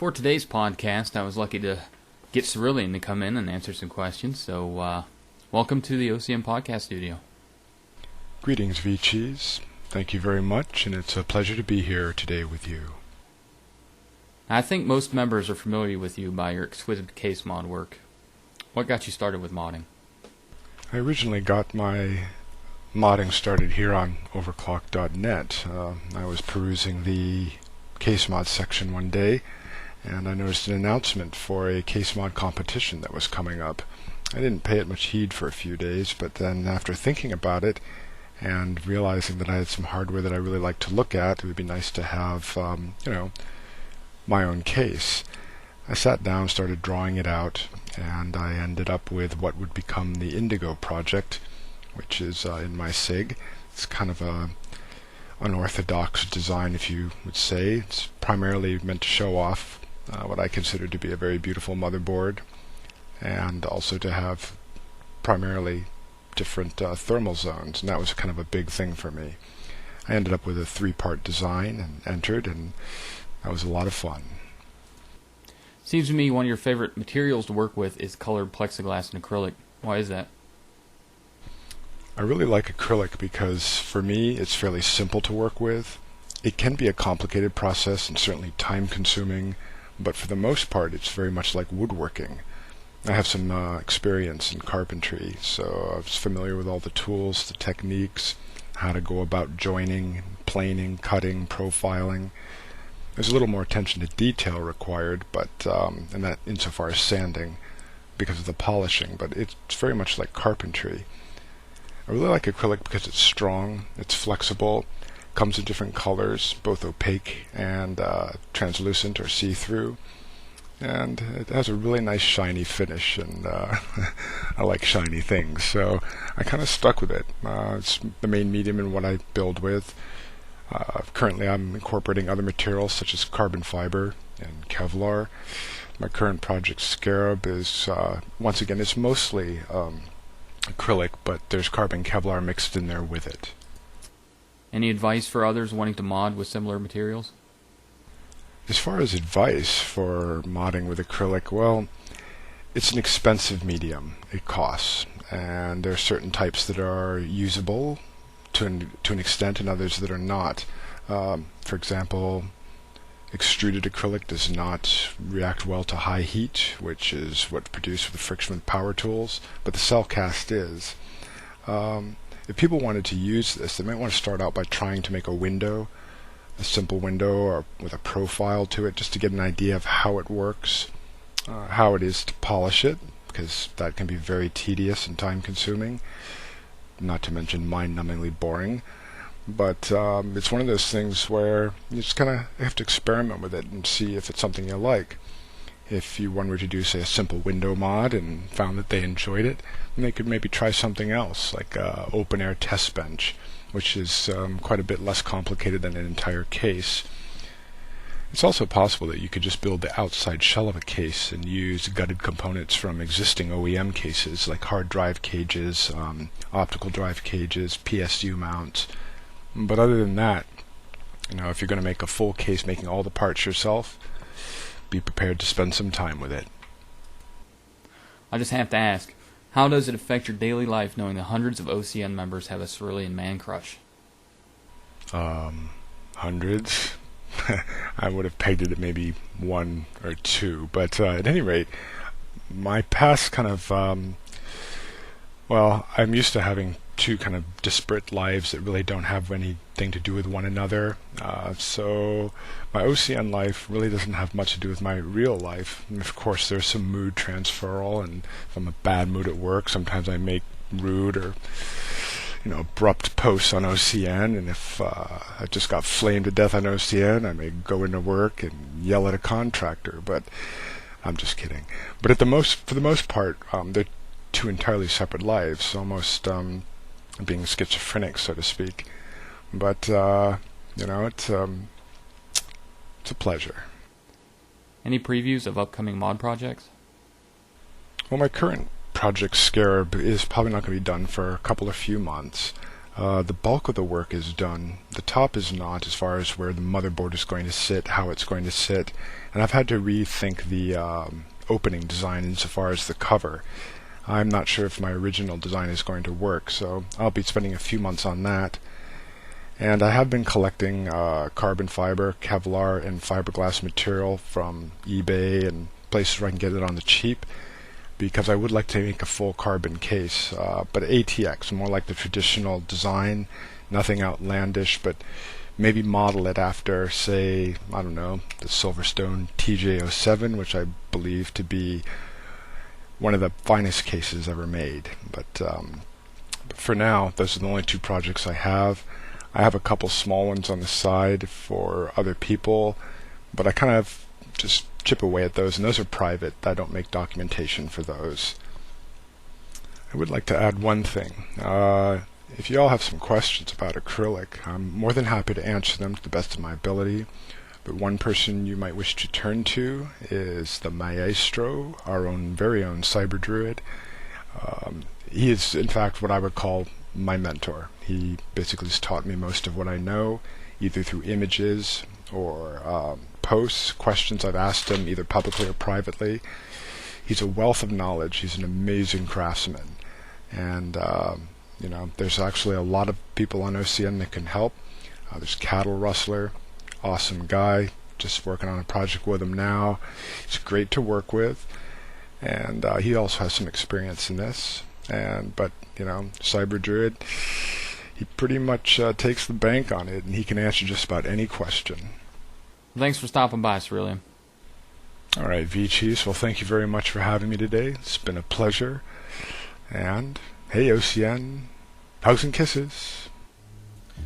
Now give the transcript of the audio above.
For today's podcast, I was lucky to get Syrillian to come in and answer some questions, so welcome to the OCM Podcast studio. Greetings, VCs. Thank you very much, and it's a pleasure to be here today with you. I think most members are familiar with you by your exquisite case mod work. What got you started with modding? I originally got my modding started here on overclock.net. I was perusing the case mod section one day, and I noticed an announcement for a case mod competition that was coming up. I didn't pay it much heed for a few days, but then after thinking about it and realizing that I had some hardware that I really like to look at, it would be nice to have, my own case. I sat down, started drawing it out, and I ended up with what would become the Indigo project, which is in my SIG. It's kind of a unorthodox design, if you would say. It's primarily meant to show off what I consider to be a very beautiful motherboard, and also to have primarily different thermal zones, and that was kind of a big thing for me. I ended up with a 3-part design and entered, and that was a lot of fun. Seems to me one of your favorite materials to work with is colored plexiglass and acrylic. Why is that? I really like acrylic because for me it's fairly simple to work with. It can be a complicated process and certainly time consuming, but for the most part it's very much like woodworking. I have some experience in carpentry, so I was familiar with all the tools, the techniques, how to go about joining, planing, cutting, profiling. There's a little more attention to detail required, but and that insofar as sanding because of the polishing, but it's very much like carpentry. I really like acrylic because it's strong, it's flexible, comes in different colors, both opaque and translucent or see-through, and it has a really nice shiny finish, and I like shiny things, so I kind of stuck with it. It's the main medium in what I build with. Currently I'm incorporating other materials such as carbon fiber and Kevlar. My current project Scarab is, once again, it's mostly acrylic, but there's carbon Kevlar mixed in there with it. Any advice for others wanting to mod with similar materials? As far as advice for modding with acrylic, well, it's an expensive medium. It costs, and there are certain types that are usable to an extent and others that are not. For example, extruded acrylic does not react well to high heat, which is what's produced with friction with power tools, but the cell cast is. If people wanted to use this, they might want to start out by trying to make a window, a simple window or with a profile to it, just to get an idea of how it works, how it is to polish it, because that can be very tedious and time consuming, not to mention mind-numbingly boring. But it's one of those things where you just kind of have to experiment with it and see if it's something you like. If one were to do, say, a simple window mod and found that they enjoyed it, then they could maybe try something else, like an open-air test bench, which is quite a bit less complicated than an entire case. It's also possible that you could just build the outside shell of a case and use gutted components from existing OEM cases, like hard drive cages, optical drive cages, PSU mounts. But other than that, if you're going to make a full case making all the parts yourself, be prepared to spend some time with it. I just have to ask, how does it affect your daily life knowing that hundreds of OCN members have a Syrillian man crush? Hundreds? I would have pegged it at maybe 1 or 2, but at any rate, my past kind of, I'm used to having 2 kind of disparate lives that really don't have anything to do with one another, so my OCN life really doesn't have much to do with my real life. And of course there's some mood transferal, and if I'm in a bad mood at work, sometimes I make rude or abrupt posts on OCN, and if I just got flamed to death on OCN, I may go into work and yell at a contractor, but I'm just kidding. But for the most part, they're 2 entirely separate lives, almost being schizophrenic, so to speak. But it's a pleasure. Any previews of upcoming mod projects? Well, my current project Scarab is probably not going to be done for a few months. The bulk of the work is done. The top is not, as far as where the motherboard is going to sit, how it's going to sit. And I've had to rethink the opening design insofar as the cover. I'm not sure if my original design is going to work, so I'll be spending a few months on that. And I have been collecting carbon fiber, Kevlar, and fiberglass material from eBay and places where I can get it on the cheap, because I would like to make a full carbon case, but ATX, more like the traditional design, nothing outlandish, but maybe model it after, say, I don't know, the Silverstone TJ07, which I believe to be one of the finest cases ever made. But for now, those are the only two projects I have. I have a couple small ones on the side for other people, but I kind of just chip away at those, and those are private. I don't make documentation for those. I would like to add one thing. If you all have some questions about acrylic, I'm more than happy to answer them to the best of my ability. But one person you might wish to turn to is the maestro, our own very own cyber druid. He is, in fact, what I would call my mentor. He basically has taught me most of what I know, either through images or posts, questions I've asked him, either publicly or privately. He's a wealth of knowledge. He's an amazing craftsman. And, there's actually a lot of people on OCN that can help. There's Cattle Rustler, awesome guy, just working on a project with him now. He's great to work with, and he also has some experience in this. But Cyber Druid, he pretty much takes the bank on it, and he can answer just about any question. Thanks for stopping by, Syrillian. All right, V-Cheese, well, thank you very much for having me today. It's been a pleasure. And, hey, OCN, hugs and kisses.